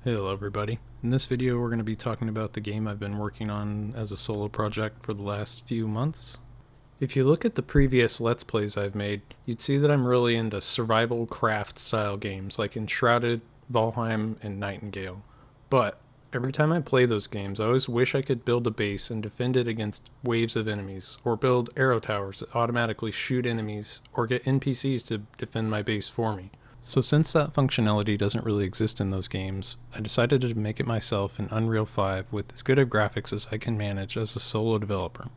Hello everybody. In this video we're going to be talking about the game I've been working on as a solo project for the last few months. If you look at the previous Let's Plays I've made, you'd see that I'm really into survival craft style games like Enshrouded, Valheim, and Nightingale. But every time I play those games, I always wish I could build a base and defend it against waves of enemies, or build arrow towers that automatically shoot enemies, or get NPCs to defend my base for me. So since that functionality doesn't really exist in those games, I decided to make it myself in Unreal 5 with as good of graphics as I can manage as a solo developer.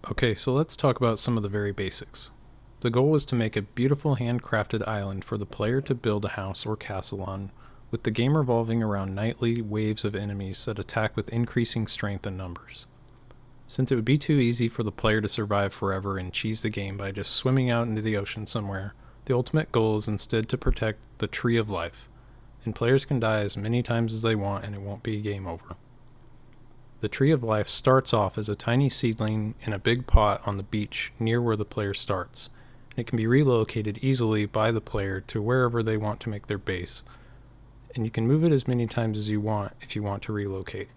Okay, so let's talk about some of the very basics. The goal was to make a beautiful handcrafted island for the player to build a house or castle on, with the game revolving around nightly waves of enemies that attack with increasing strength and numbers. Since it would be too easy for the player to survive forever and cheese the game by just swimming out into the ocean somewhere, the ultimate goal is instead to protect the Tree of Life, and players can die as many times as they want and it won't be game over. The Tree of Life starts off as a tiny seedling in a big pot on the beach near where the player starts, and it can be relocated easily by the player to wherever they want to make their base, and you can move it as many times as you want if you want to relocate.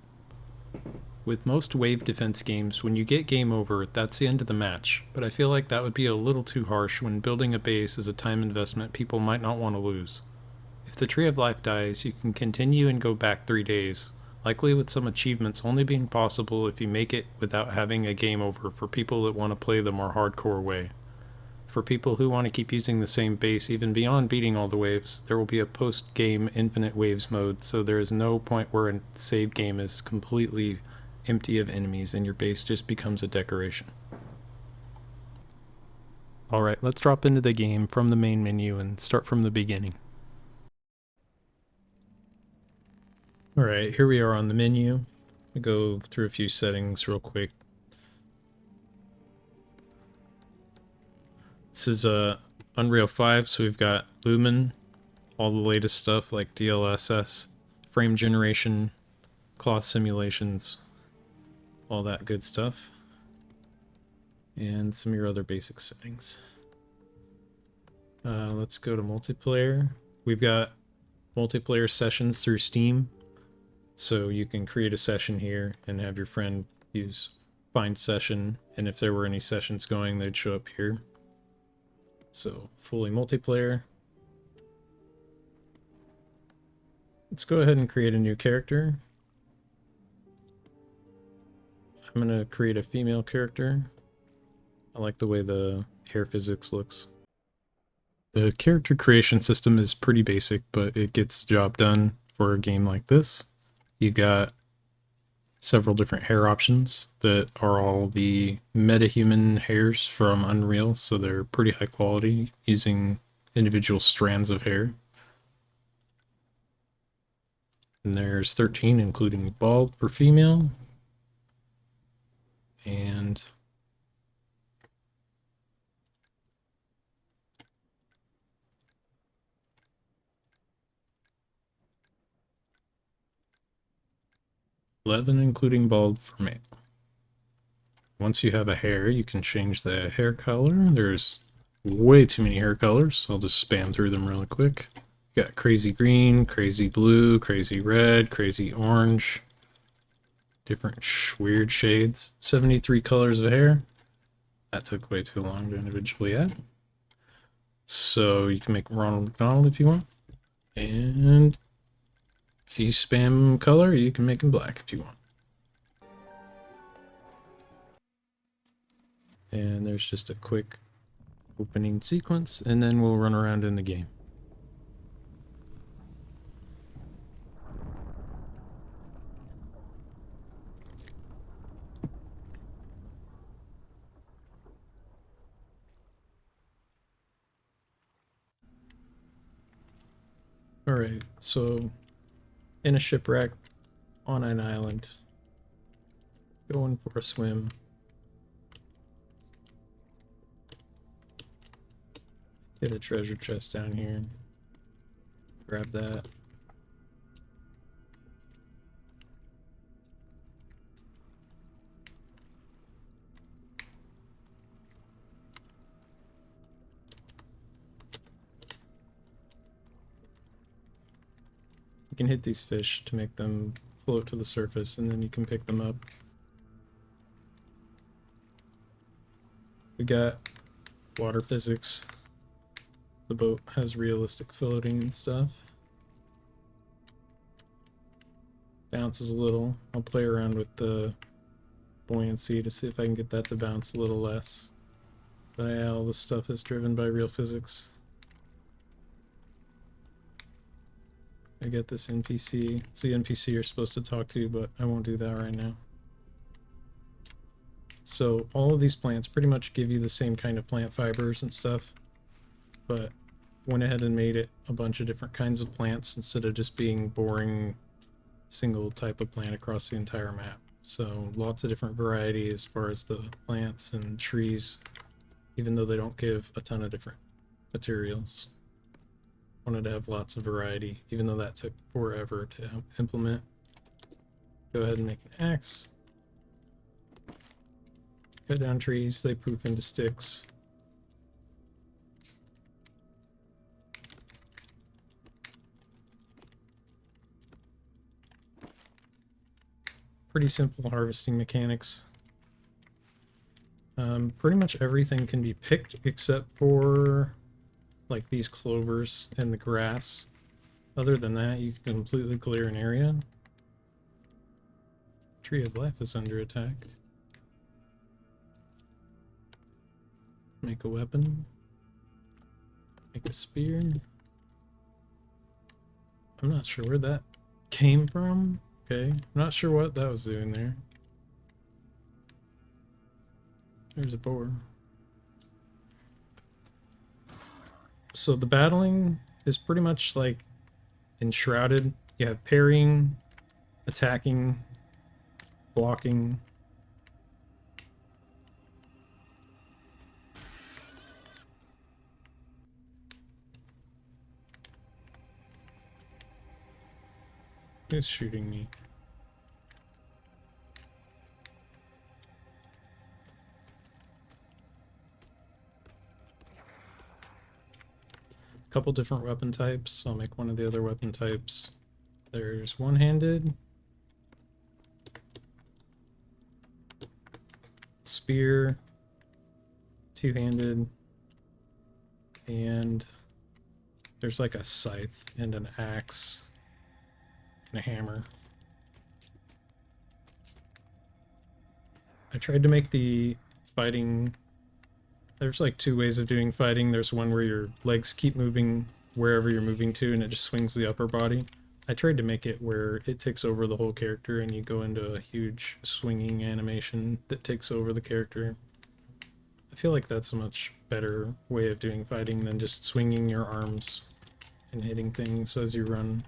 With most wave defense games, when you get game over, that's the end of the match, but I feel like that would be a little too harsh when building a base is a time investment people might not want to lose. If the Tree of Life dies, you can continue and go back 3 days, likely with some achievements only being possible if you make it without having a game over for people that want to play the more hardcore way. For people who want to keep using the same base even beyond beating all the waves, there will be a post-game infinite waves mode, so there is no point where a save game is completely empty of enemies and your base just becomes a decoration. Alright, let's drop into the game from the main menu and start from the beginning. Alright, here we are on the menu. I'll go through a few settings real quick. This is Unreal 5, so we've got Lumen, all the latest stuff like DLSS, frame generation, cloth simulations, all that good stuff, and some of your other basic settings. Let's go to multiplayer. We've got multiplayer sessions through Steam, so you can create a session here and have your friend use find session, and if there were any sessions going, they'd show up here. So fully multiplayer. Let's go ahead and create a new character. I'm going to create a female character. I like the way the hair physics looks. The character creation system is pretty basic, but it gets the job done for a game like this. You got several different hair options that are all the metahuman hairs from Unreal, so they're pretty high quality using individual strands of hair. And there's 13, including bald for female. And $11, including bald for male. Once you have a hair, you can change the hair color. There's way too many hair colors, so I'll just spam through them really quick. You got crazy green, crazy blue, crazy red, crazy orange. Different weird shades. 73 colors of hair. That took way too long to individually add. So you can make Ronald McDonald if you want. And if you spam color, you can make him black if you want. And there's just a quick opening sequence, and then we'll run around in the game. Alright, so in a shipwreck on an island, going for a swim. Get a treasure chest down here. Grab that. You can hit these fish to make them float to the surface, and then you can pick them up. We got water physics. The boat has realistic floating and stuff. Bounces a little. I'll play around with the buoyancy to see if I can get that to bounce a little less. But yeah, all this stuff is driven by real physics. I get this NPC. It's the NPC you're supposed to talk to, but I won't do that right now. So all of these plants pretty much give you the same kind of plant fibers and stuff, but went ahead and made it a bunch of different kinds of plants instead of just being boring single type of plant across the entire map. So lots of different variety as far as the plants and trees, even though they don't give a ton of different materials. Wanted to have lots of variety, even though that took forever to implement. Go ahead and make an axe. Cut down trees, they poof into sticks. Pretty simple harvesting mechanics. Pretty much everything can be picked except for like these clovers and the grass. Other than that, you can completely clear an area. Tree of Life is under attack. Make a weapon. Make a spear. I'm not sure where that came from. Okay, I'm not sure what that was doing there. There's a boar. So the battling is pretty much like enshrouded. You have parrying, attacking, blocking. Who's shooting me? Couple different weapon types. I'll make one of the other weapon types. There's one-handed, spear, two-handed, and there's like a scythe and an axe and a hammer. I tried to make the fighting. There's like two ways of doing fighting. There's one where your legs keep moving wherever you're moving to and it just swings the upper body. I tried to make it where it takes over the whole character and you go into a huge swinging animation that takes over the character. I feel like that's a much better way of doing fighting than just swinging your arms and hitting things as you run.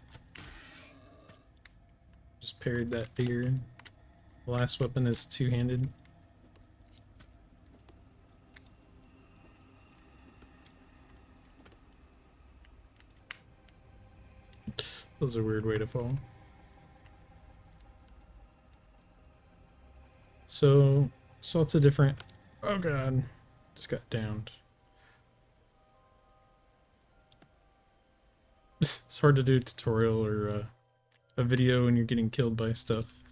Just parried that deer. The last weapon is two-handed. That was a weird way to fall. So, lots of different... Oh god, just got downed. It's hard to do a tutorial or a video when you're getting killed by stuff.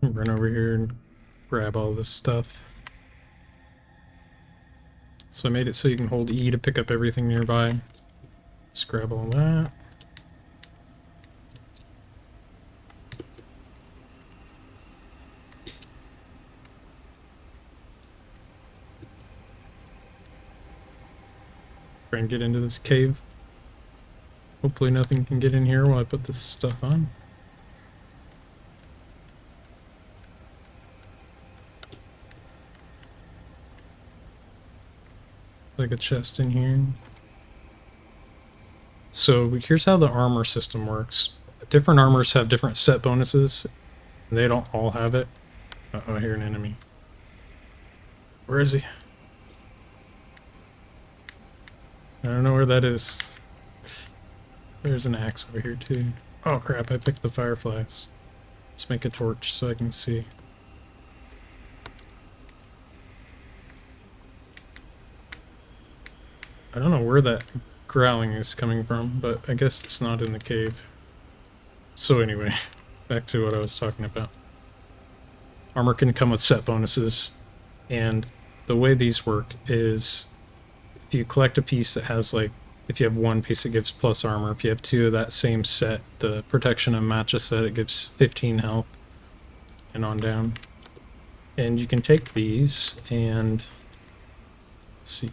Run over here and grab all this stuff. So I made it so you can hold E to pick up everything nearby. Just grab all that. Try and get into this cave. Hopefully nothing can get in here while I put this stuff on. Like a chest in here. So here's how the armor system works. Different armors have different set bonuses. And they don't all have it. Uh-oh, I hear an enemy. Where is he? I don't know where that is. There's an axe over here too. Oh crap, I picked the fireflies. Let's make a torch so I can see. I don't know where that growling is coming from, but I guess it's not in the cave. So anyway, back to what I was talking about. Armor can come with set bonuses, and the way these work is if you collect a piece that has, like, if you have one piece it gives plus armor, if you have two of that same set, the protection and matcha set, it gives 15 health, and on down. And you can take these and, let's see.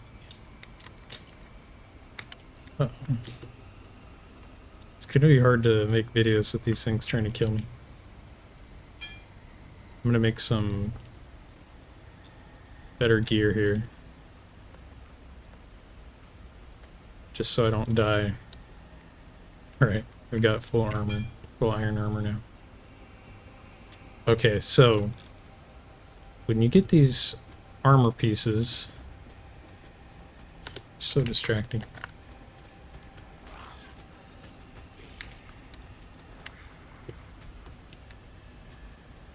Uh oh. It's gonna be hard to make videos with these things trying to kill me. I'm gonna make some better gear here, just so I don't die. Alright, we've got full armor, full iron armor now. Okay, so when you get these armor pieces, so distracting.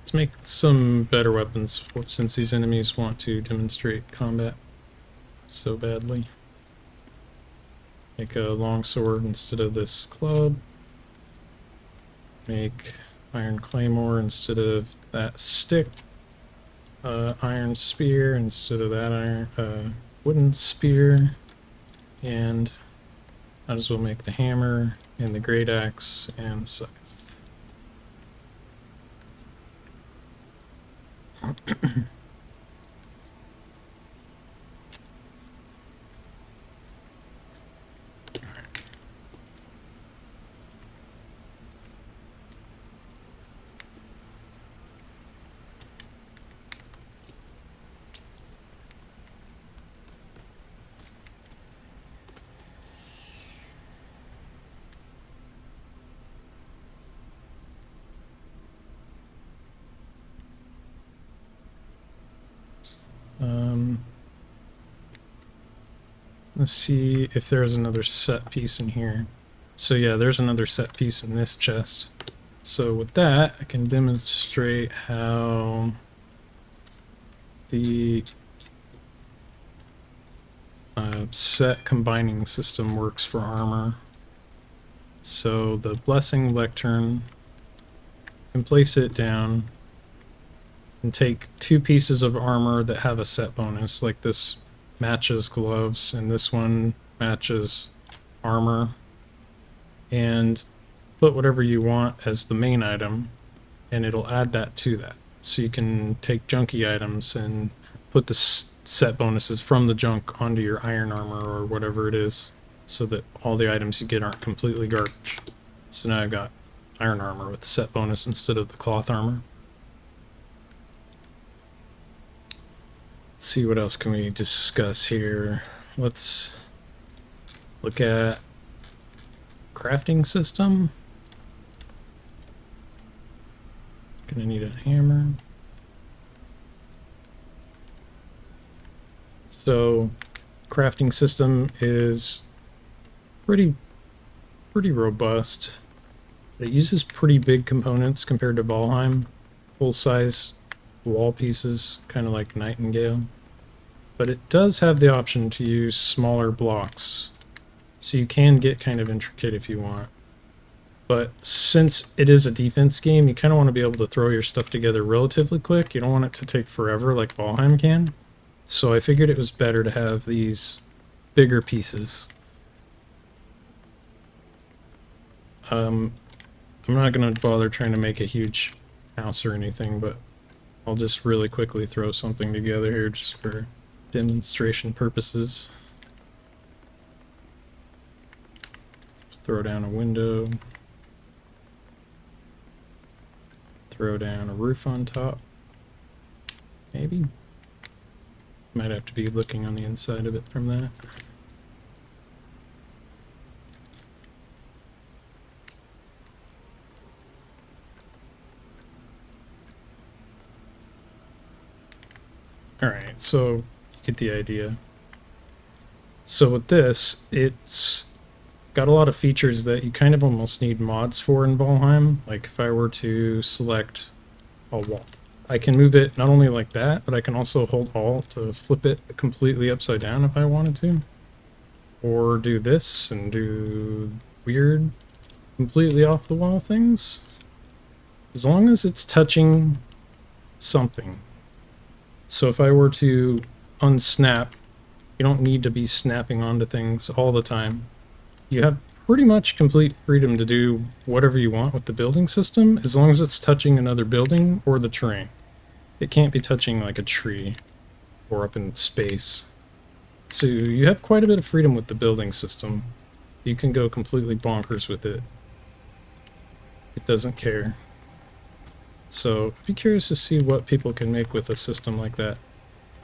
Let's make some better weapons since these enemies want to demonstrate combat so badly. Make a longsword instead of this club. Make iron claymore instead of that stick. Iron spear instead of that iron wooden spear. And might as well make the hammer and the great axe and the scythe. Let's see if there's another set piece in here. So yeah, there's another set piece in this chest. So with that, I can demonstrate how the set combining system works for armor. So the blessing lectern, you can place it down and take two pieces of armor that have a set bonus, like this matches gloves and this one matches armor, and put whatever you want as the main item and it'll add that to that. So you can take junky items and put the set bonuses from the junk onto your iron armor or whatever it is, so that all the items you get aren't completely garbage. So now I've got iron armor with set bonus instead of the cloth armor. Let's see, what else can we discuss here? Let's look at crafting system. Gonna need a hammer. So crafting system is pretty robust. It uses pretty big components compared to Valheim. Full-size wall pieces, kind of like Nightingale. But it does have the option to use smaller blocks, so you can get kind of intricate if you want. But since it is a defense game, you kind of want to be able to throw your stuff together relatively quick. You don't want it to take forever like Valheim can. So I figured it was better to have these bigger pieces. I'm not going to bother trying to make a huge house or anything, but I'll just really quickly throw something together here just for demonstration purposes. Throw down a window. Throw down a roof on top. Maybe. Might have to be looking on the inside of it from that. Alright, so get the idea. So with this, it's got a lot of features that you kind of almost need mods for in Valheim. Like if I were to select a wall, I can move it not only like that, but I can also hold Alt to flip it completely upside down if I wanted to. or do this and do weird, completely off the wall things. As long as it's touching something. So if I were to unsnap, you don't need to be snapping onto things all the time. You have pretty much complete freedom to do whatever you want with the building system, as long as it's touching another building or the terrain. It can't be touching like a tree or up in space. So you have quite a bit of freedom with the building system. You can go completely bonkers with it. It doesn't care. So be curious to see what people can make with a system like that.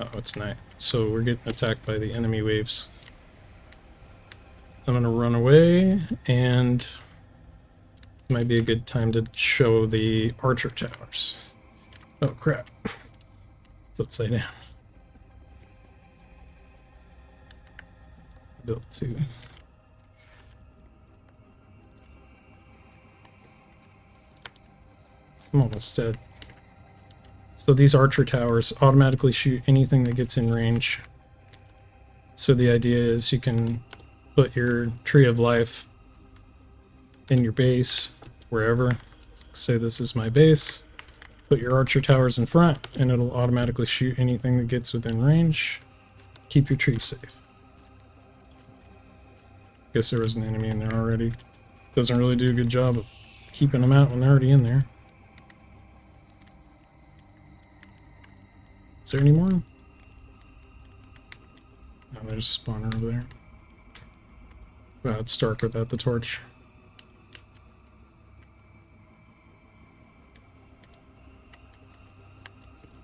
Oh, it's night. So we're getting attacked by the enemy waves. I'm gonna run away, and it might be a good time to show the archer towers. Oh crap. It's upside down. Built two. I'm almost dead. So these archer towers automatically shoot anything that gets in range. So the idea is you can put your tree of life in your base, wherever. Say this is my base. Put your archer towers in front, and it'll automatically shoot anything that gets within range. Keep your tree safe. Guess there was an enemy in there already. Doesn't really do a good job of keeping them out when they're already in there. Is there any more? No, there's a spawner over there. Wow, it's dark without the torch.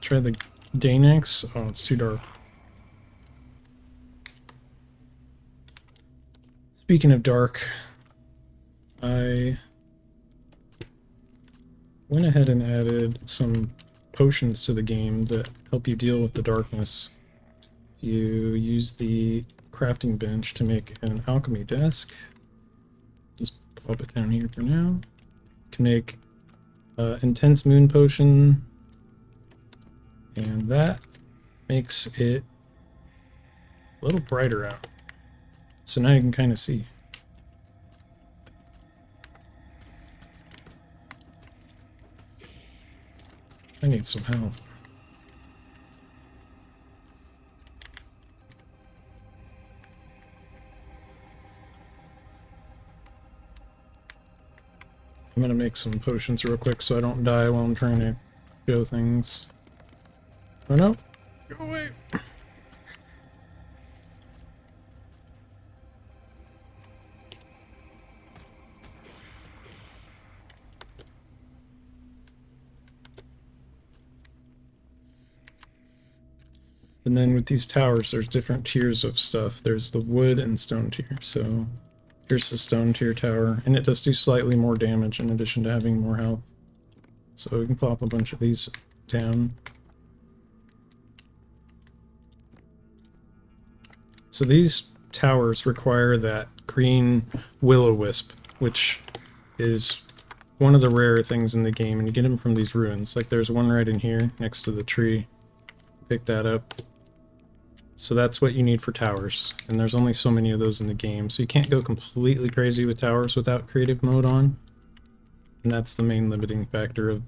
Try the Danax. Oh, it's too dark. Speaking of dark, I went ahead and added some potions to the game that help you deal with the darkness. You use the crafting bench to make an alchemy desk. Just pop it down here for now. You can make intense moon potion, and that makes it a little brighter out. So now you can kind of see. I need some health. I'm gonna make some potions real quick so I don't die while I'm trying to show things. Oh no! Go away! And then with these towers, there's different tiers of stuff. There's the wood and stone tier. So here's the stone tier tower, and it does do slightly more damage in addition to having more health. So we can plop a bunch of these down. So these towers require that green will-o-wisp, which is one of the rare things in the game, and you get them from these ruins. Like there's one right in here next to the tree. Pick that up. So that's what you need for towers, and there's only so many of those in the game, so you can't go completely crazy with towers without creative mode on. And that's the main limiting factor of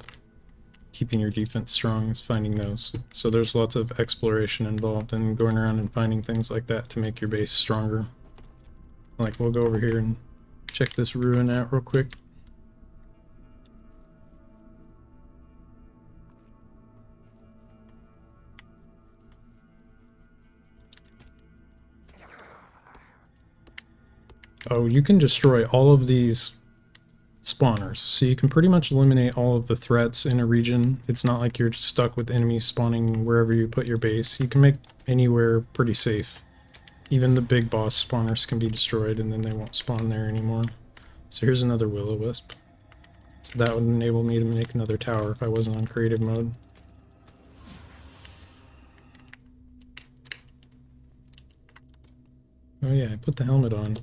keeping your defense strong, is finding those. So there's lots of exploration involved in going around and finding things like that to make your base stronger. Like, we'll go over here and check this ruin out real quick. Oh, you can destroy all of these spawners, so you can pretty much eliminate all of the threats in a region. It's not like you're just stuck with enemies spawning wherever you put your base. You can make anywhere pretty safe. Even the big boss spawners can be destroyed, and then they won't spawn there anymore. So here's another will-o-wisp. So that would enable me to make another tower if I wasn't on creative mode. Oh yeah, I put the helmet on.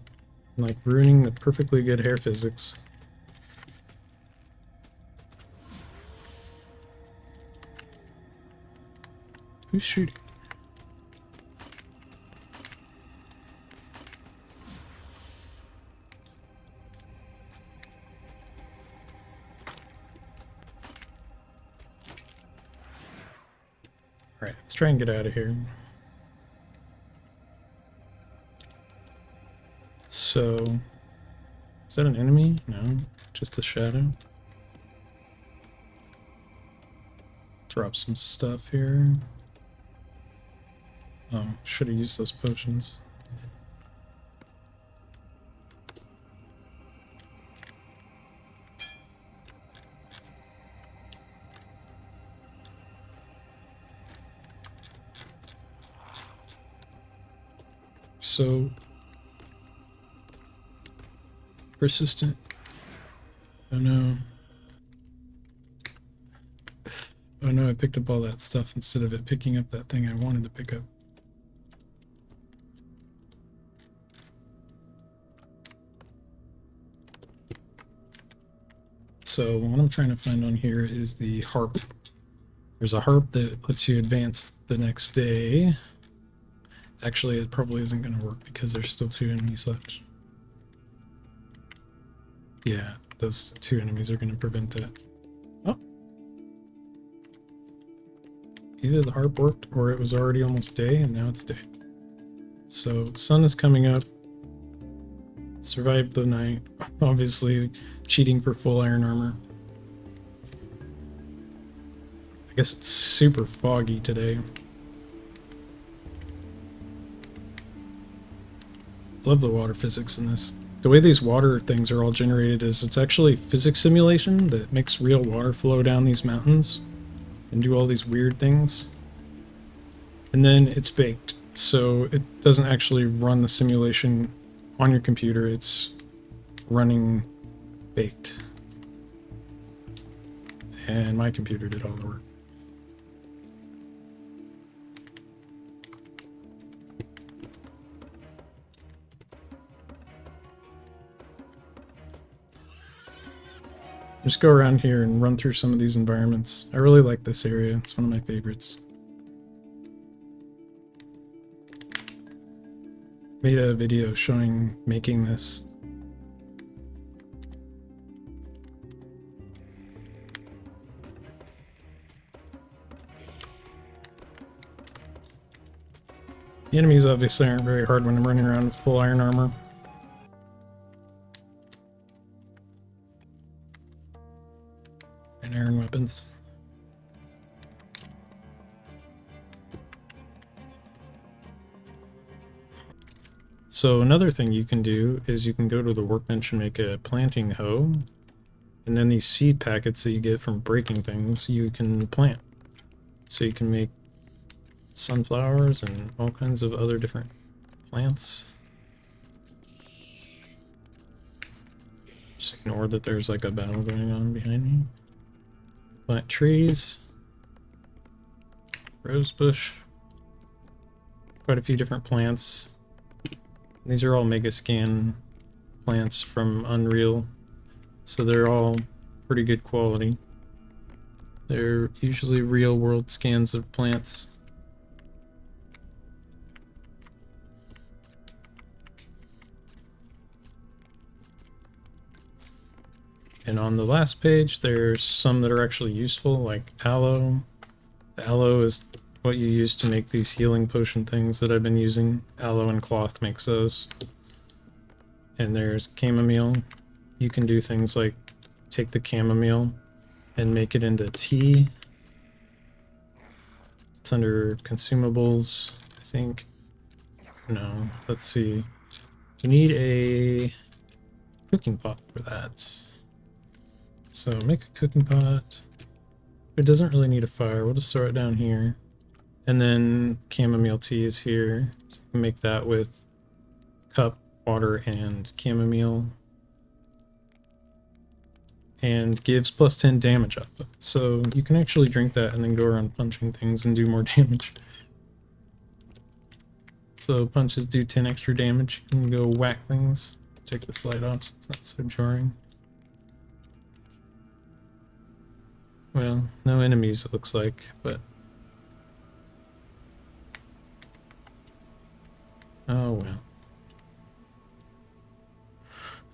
I'm like ruining the perfectly good hair physics. Who's shooting? Alright, let's try and get out of here. So, is that an enemy? No, just a shadow. Drop some stuff here. Oh, should have used those potions. So persistent. Oh no. Oh no, I picked up all that stuff instead of it picking up that thing I wanted to pick up. So what I'm trying to find on here is the harp. There's a harp that lets you advance the next day. Actually, it probably isn't going to work because there's still 2 enemies left. Yeah, those 2 enemies are going to prevent that. Oh. Either the harp worked or it was already almost day and now it's day. So, sun is coming up. Survived the night. Obviously, cheating for full iron armor. I guess it's super foggy today. Love the water physics in this. The way these water things are all generated is it's actually physics simulation that makes real water flow down these mountains and do all these weird things. And then it's baked, so it doesn't actually run the simulation on your computer, it's running baked. And my computer did all the work. Just go around here and run through some of these environments. I really like this area, it's one of my favorites. Made a video showing making this. The enemies obviously aren't very hard when I'm running around with full iron armor. And iron weapons. So another thing you can do is you can go to the workbench and make a planting hoe. And then these seed packets that you get from breaking things, you can plant. So you can make sunflowers and all kinds of other different plants. Just ignore that there's like a battle going on behind me. Plant trees. Rose bush. Quite a few different plants. These are all Megascan plants from Unreal, so they're all pretty good quality. They're usually real world scans of plants. And on the last page, there's some that are actually useful, like aloe. The aloe is what you use to make these healing potion things that I've been using. Aloe and cloth makes those. And there's chamomile. You can do things like take the chamomile and make it into tea. It's under consumables, I think. No, let's see. You need a cooking pot for that. So make a cooking pot. It doesn't really need a fire. We'll just throw it down here. And then chamomile tea is here. So you can make that with cup, water, and chamomile. And gives plus 10 damage up. So you can actually drink that and then go around punching things and do more damage. So punches do 10 extra damage. You can go whack things. Take this light off so it's not so jarring. Well, no enemies it looks like, but... oh well.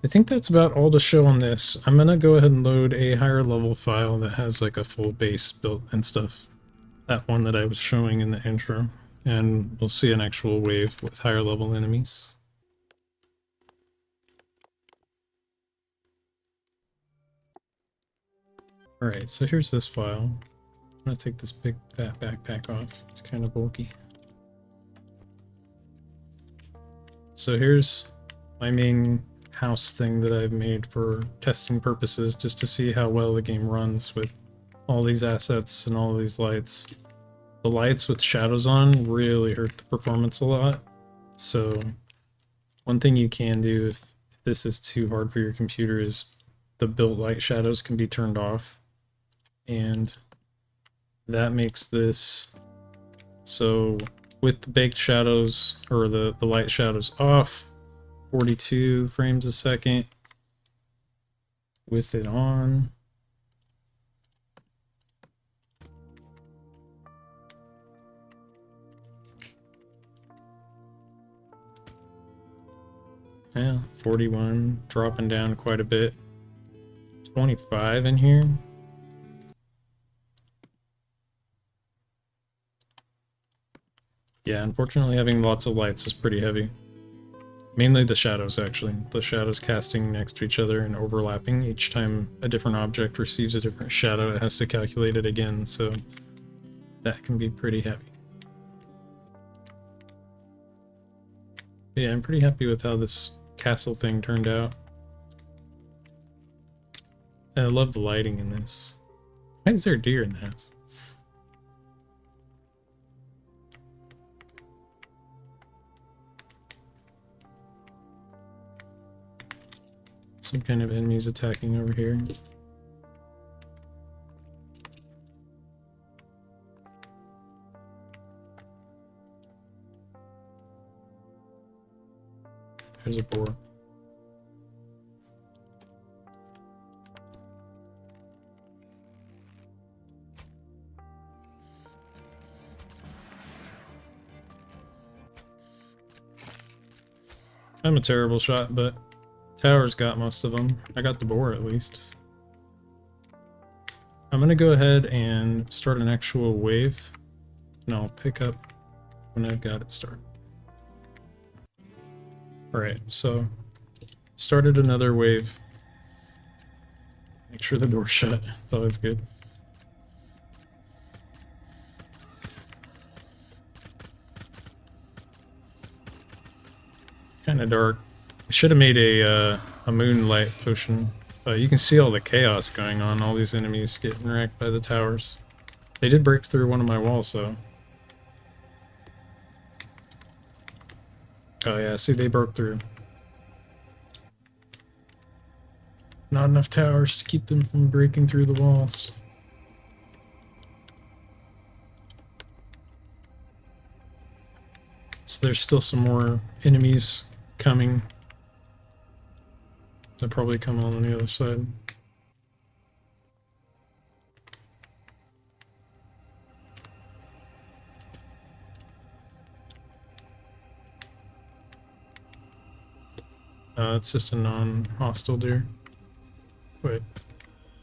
I think that's about all to show on this. I'm gonna go ahead and load a higher level file that has like a full base built and stuff. that one that I was showing in the intro, and we'll see an actual wave with higher level enemies. Alright, so here's this file. I'm gonna take this big fat backpack off. It's kind of bulky. So here's my main house thing that I've made for testing purposes, just to see how well the game runs with all these assets and all these lights. The lights with shadows on really hurt the performance a lot. So one thing you can do if this is too hard for your computer is the built light shadows can be turned off. And that makes this so with the baked shadows, or the light shadows off, 42 frames a second. With it on, yeah, 41, dropping down quite a bit. 25 in here. Yeah, unfortunately having lots of lights is pretty heavy. Mainly the shadows, actually. The shadows casting next to each other and overlapping. Each time a different object receives a different shadow, it has to calculate it again, so that can be pretty heavy. But yeah, I'm pretty happy with how this castle thing turned out. I love the lighting in this. Why is there a deer in the house? Some kind of enemies attacking over here. There's a boar. I'm a terrible shot, but tower's got most of them. I got the boar at least. I'm gonna go ahead and start an actual wave, and I'll pick up when I've got it started. Alright, so started another wave. Make sure the door's shut. It's always good. Kind of dark. I should have made a moonlight potion. You can see all the chaos going on, all these enemies getting wrecked by the towers. They did break through one of my walls, though. Oh yeah, see, they broke through. Not enough towers to keep them from breaking through the walls. So there's still some more enemies coming. They'll probably come on the other side. It's just a non-hostile deer. Wait,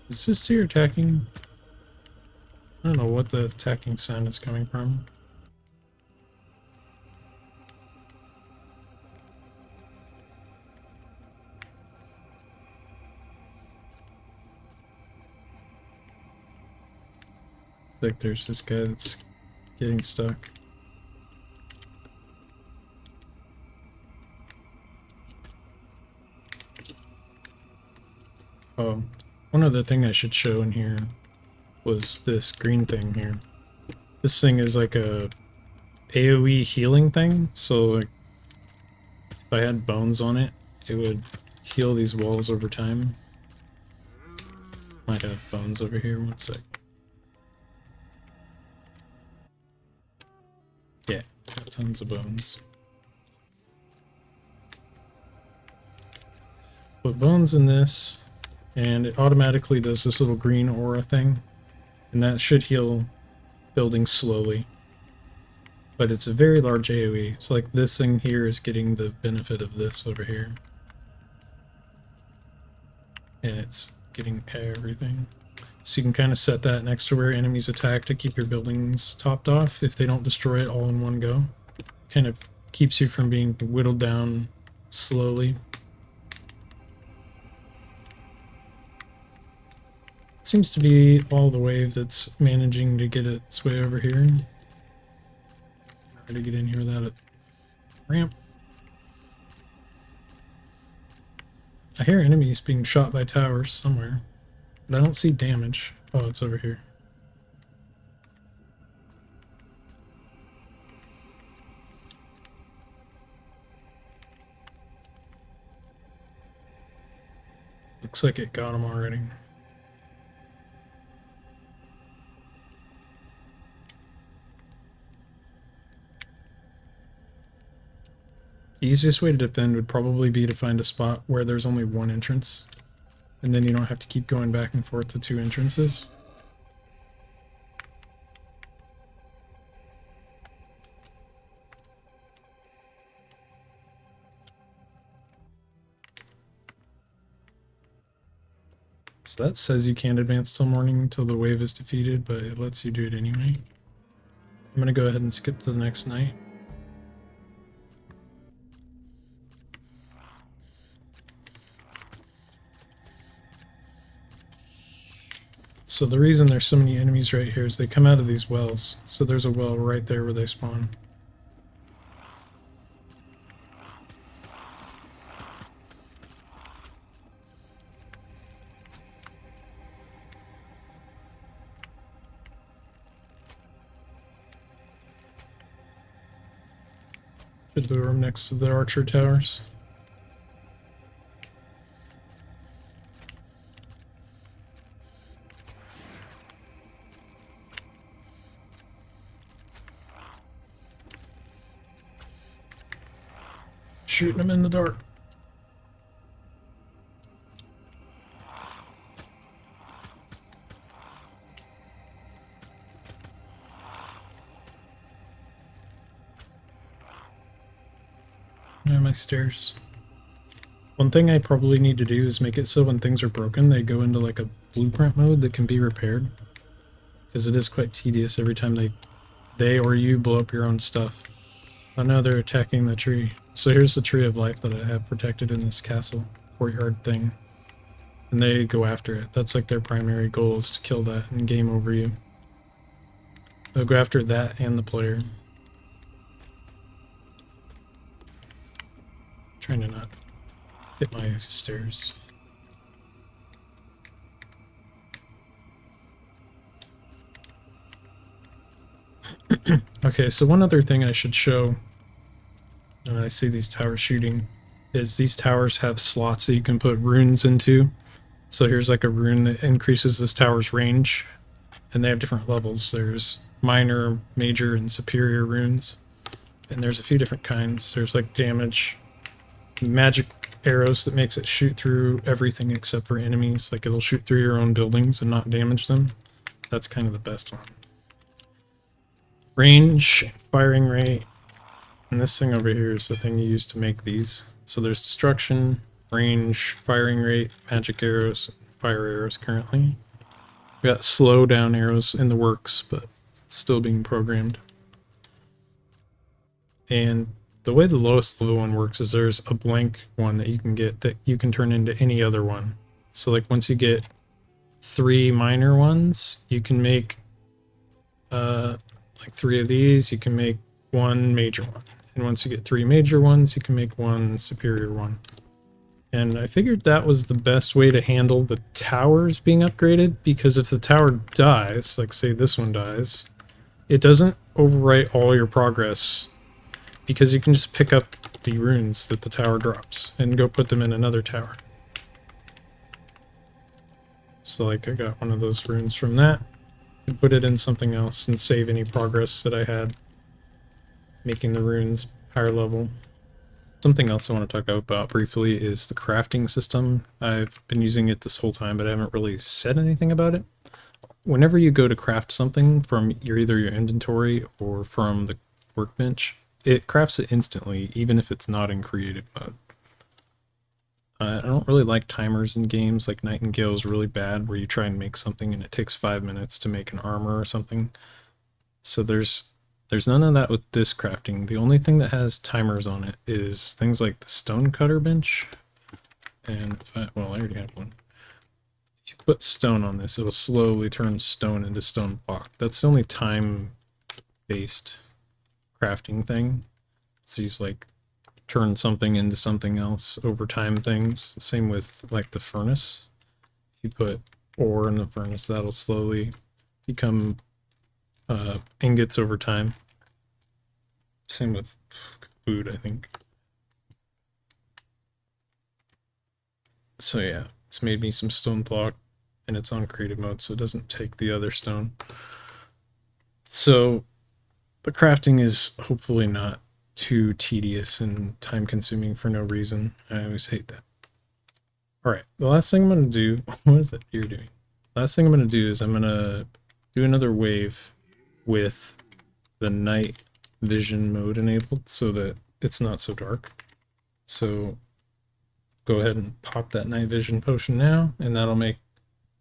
is this deer attacking? I don't know what the attacking sound is coming from. Like there's this guy that's getting stuck. Oh, one other thing I should show in here was this green thing here. This thing is like a AoE healing thing, so like if I had bones on it, it would heal these walls over time. Might have bones over here, one sec. Yeah, got tons of bones. Put bones in this, and it automatically does this little green aura thing, and that should heal buildings slowly. But it's a very large AoE, so like this thing here is getting the benefit of this over here. And it's getting everything. So you can kind of set that next to where enemies attack to keep your buildings topped off if they don't destroy it all in one go. Kind of keeps you from being whittled down slowly. It seems to be all the wave that's managing to get its way over here. Try to get in here without a ramp. I hear enemies being shot by towers somewhere, but I don't see damage. Oh, it's over here. Looks like it got him already. The easiest way to defend would probably be to find a spot where there's only one entrance, and then you don't have to keep going back and forth to two entrances. So that says you can't advance till morning until the wave is defeated, but it lets you do it anyway. I'm going to go ahead and skip to the next night. So the reason there's so many enemies right here is they come out of these wells. So there's a well right there where they spawn. Should lure them next to the archer towers. Shooting them in the dark. Yeah, my stairs. One thing I probably need to do is make it so when things are broken, they go into like a blueprint mode that can be repaired. Because it is quite tedious every time they or you blow up your own stuff. Oh no, they're attacking the tree. So here's the tree of life that I have protected in this castle courtyard thing. And they go after it. That's like their primary goal, is to kill that and game over you. They'll go after that and the player. Trying to not hit my stairs. Okay, so one other thing I should show, and I see these towers shooting, is these towers have slots that you can put runes into. So here's like a rune that increases this tower's range, and they have different levels. There's minor, major, and superior runes, and there's a few different kinds. There's like damage, magic arrows that makes it shoot through everything except for enemies. Like it'll shoot through your own buildings and not damage them. That's kind of the best one. Range, firing rate, and this thing over here is the thing you use to make these. So there's destruction, range, firing rate, magic arrows, fire arrows currently. We got slow down arrows in the works, but it's still being programmed. And the way the lowest level one works is there's a blank one that you can get that you can turn into any other one. So like once you get 3 minor ones, you can make like 3 of these, you can make 1 major one. And once you get 3 major ones, you can make 1 superior one. And I figured that was the best way to handle the towers being upgraded, because if the tower dies, like say this one dies, it doesn't overwrite all your progress, because you can just pick up the runes that the tower drops and go put them in another tower. So like I got one of those runes from that, and put it in something else and save any progress that I had making the runes higher level. Something else I want to talk about briefly is the crafting system. I've been using it this whole time, but I haven't really said anything about it. Whenever you go to craft something from either your inventory or from the workbench, it crafts it instantly, even if it's not in creative mode. I don't really like timers in games. Like Nightingale is really bad, where you try and make something and it takes 5 minutes to make an armor or something. So there's none of that with this crafting. The only thing that has timers on it is things like the stone cutter bench. And well, I already have one. If you put stone on this, it'll slowly turn stone into stone block. That's the only time-based crafting thing. It's these like turn something into something else over time things. Same with like the furnace. If you put ore in the furnace, that'll slowly become ingots over time. Same with food, I think. So yeah, it's made me some stone block, and it's on creative mode, so it doesn't take the other stone. So the crafting is hopefully not too tedious and time consuming for no reason. I always hate that. Alright, the last thing I'm going to do, what is that you're doing? Last thing I'm going to do is I'm going to do another wave with the night vision mode enabled so that it's not so dark. So go ahead and pop that night vision potion now, and that'll make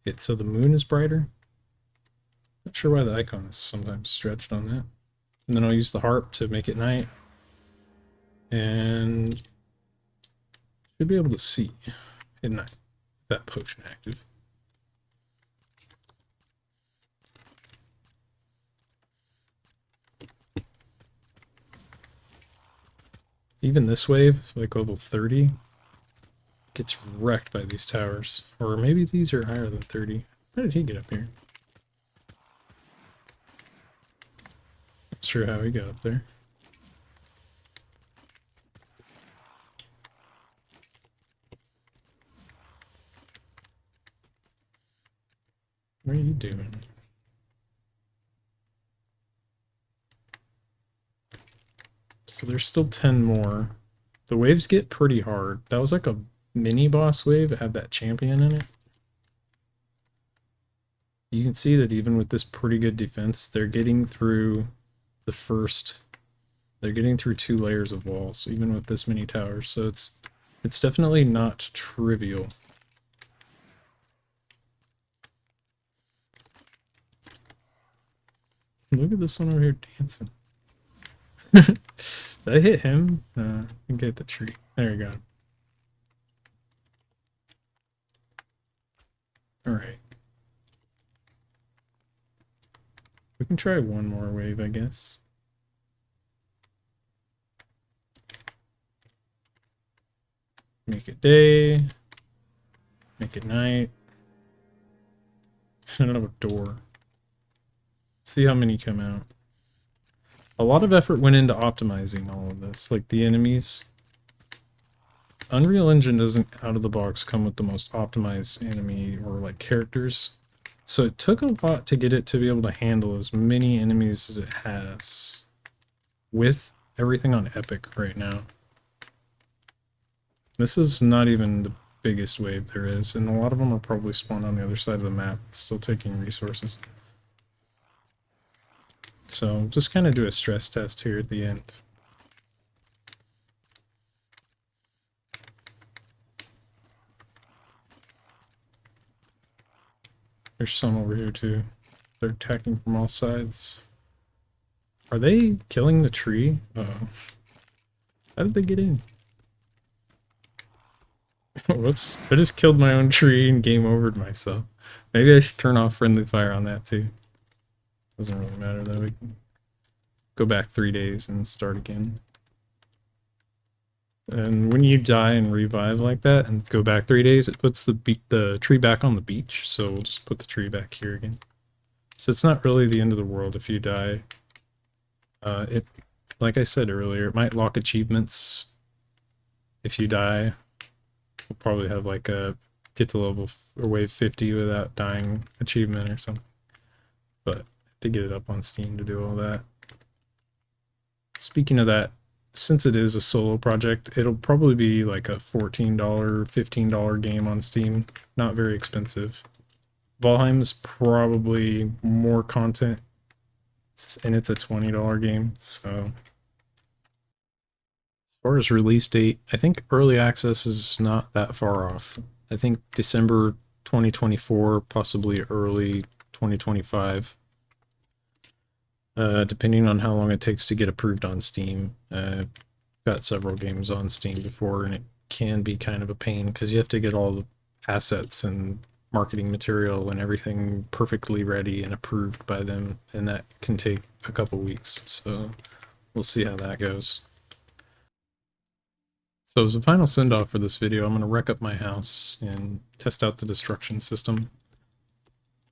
it so the moon is brighter. Not sure why the icon is sometimes stretched on that. And then I'll use the harp to make it night. And should be able to see at night that potion active. Even this wave, like level 30, gets wrecked by these towers. Or maybe these are higher than 30. How did he get up here? Not sure how he got up there. What are you doing? So there's still 10 more. The waves get pretty hard. That was like a mini boss wave. It had that champion in it. You can see that even with this pretty good defense, they're getting through the first... They're getting through 2 layers of walls, even with this many towers. So it's definitely not trivial. Look at this one over here dancing. Did I hit him? I can get the tree. There we go. Alright. We can try one more wave, I guess. Make it day. Make it night. I don't have a door. See how many come out. A lot of effort went into optimizing all of this. Like the enemies. Unreal Engine doesn't out of the box come with the most optimized enemy or like characters. So it took a lot to get it to be able to handle as many enemies as it has. With everything on Epic right now. This is not even the biggest wave there is, and a lot of them are probably spawned on the other side of the map, still taking resources. So just kind of do a stress test here at the end. There's some over here too. They're attacking from all sides. Are they killing the tree? Uh-oh. How did they get in? Whoops. I just killed my own tree and game overed myself. Maybe I should turn off friendly fire on that too. Doesn't really matter though. We can go back 3 days and start again. And when you die and revive like that and go back 3 days, it puts the tree back on the beach. So we'll just put the tree back here again. So it's not really the end of the world if you die. Like I said earlier, it might lock achievements if you die. We'll probably have like a get to level or wave 50 without dying achievement or something. But to get it up on Steam to do all that. Speaking of that, since it is a solo project, it'll probably be like a $14, $15 game on Steam. Not very expensive. Valheim is probably more content, and it's a $20 game, so... far as release date, I think early access is not that far off. I think December 2024, possibly early 2025. Depending on how long it takes to get approved on Steam. Got several games on Steam before, and it can be kind of a pain because you have to get all the assets and marketing material and everything perfectly ready and approved by them, and that can take a couple weeks. So we'll see how that goes. So as a final send-off for this video, I'm going to wreck up my house and test out the destruction system.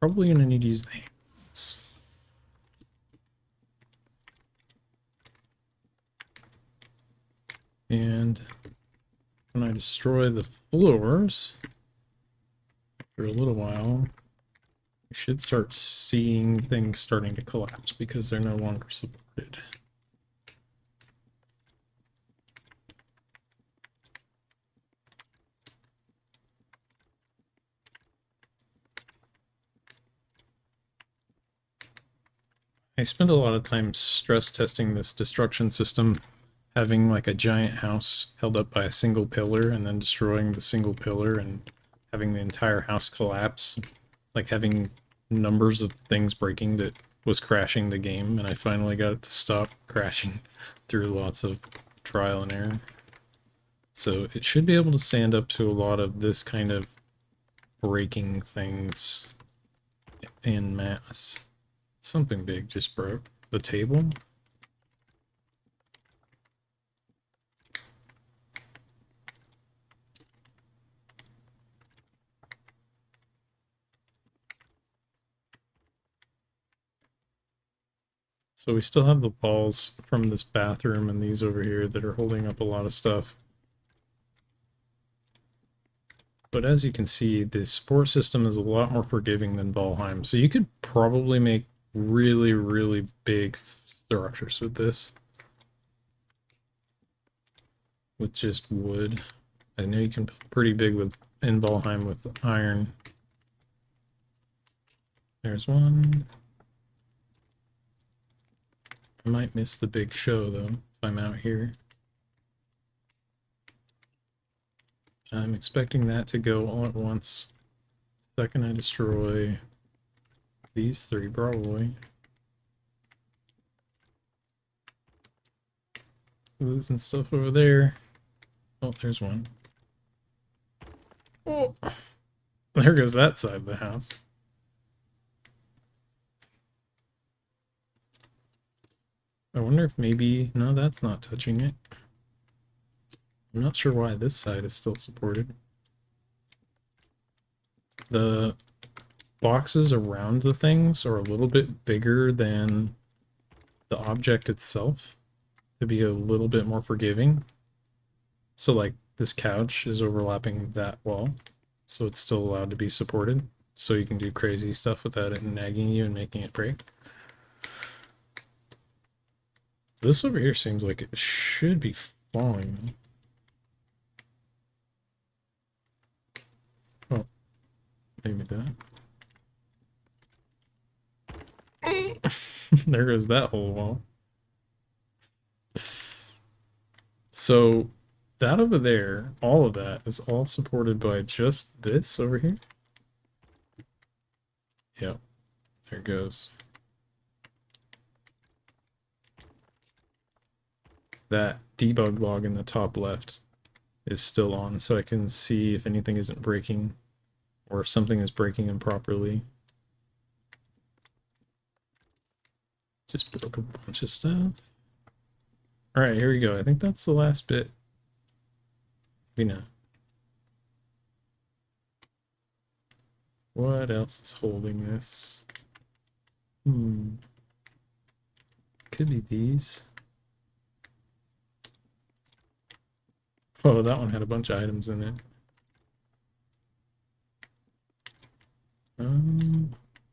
Probably going to need to use the hands. And when I destroy the floors, after a little while, we should start seeing things starting to collapse because they're no longer supported. I spent a lot of time stress testing this destruction system, having like a giant house held up by a single pillar and then destroying the single pillar and having the entire house collapse, like having numbers of things breaking that was crashing the game, and I finally got it to stop crashing through lots of trial and error. So it should be able to stand up to a lot of this kind of breaking things en masse. Something big just broke. The table? So we still have the walls from this bathroom and these over here that are holding up a lot of stuff. But as you can see, the support system is a lot more forgiving than Valheim. So you could probably make really, really big structures with this. With just wood. I know you can build pretty big with in Valheim with iron. There's one. I might miss the big show though, if I'm out here. I'm expecting that to go all at once. Second I destroy these three, probably. Losing stuff over there. Oh, there's one. Oh, there goes that side of the house. I wonder if maybe... No, that's not touching it. I'm not sure why this side is still supported. The boxes around the things are a little bit bigger than the object itself to be a little bit more forgiving. So like this couch is overlapping that wall, so it's still allowed to be supported. So you can do crazy stuff without it nagging you and making it break. This over here seems like it should be falling. Oh, maybe that. There goes that whole wall. So that over there, all of that is all supported by just this over here. Yep, there it goes. That debug log in the top left is still on, so I can see if anything isn't breaking or if something is breaking improperly. Just broke a bunch of stuff. Alright, here we go. I think that's the last bit. Maybe not. What else is holding this? Could be these. Oh, that one had a bunch of items in it.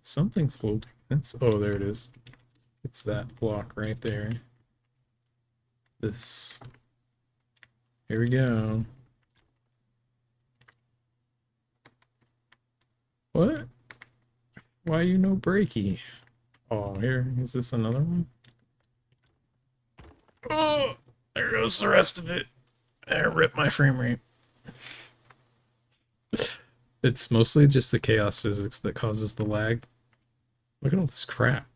Something's holding this. Oh, there it is. It's that block right there. This. Here we go. What? Why you no breaky? Oh, here. Is this another one? Oh! There goes the rest of it. Rip my frame rate. It's mostly just the chaos physics that causes the lag. Look at all this crap.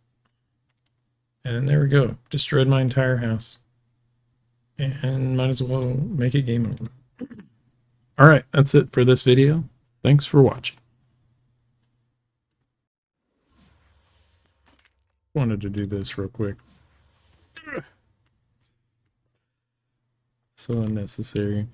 And there we go. Destroyed my entire house. And might as well make it game over. Alright, that's it for this video. Thanks for watching. Wanted to do this real quick. So unnecessary.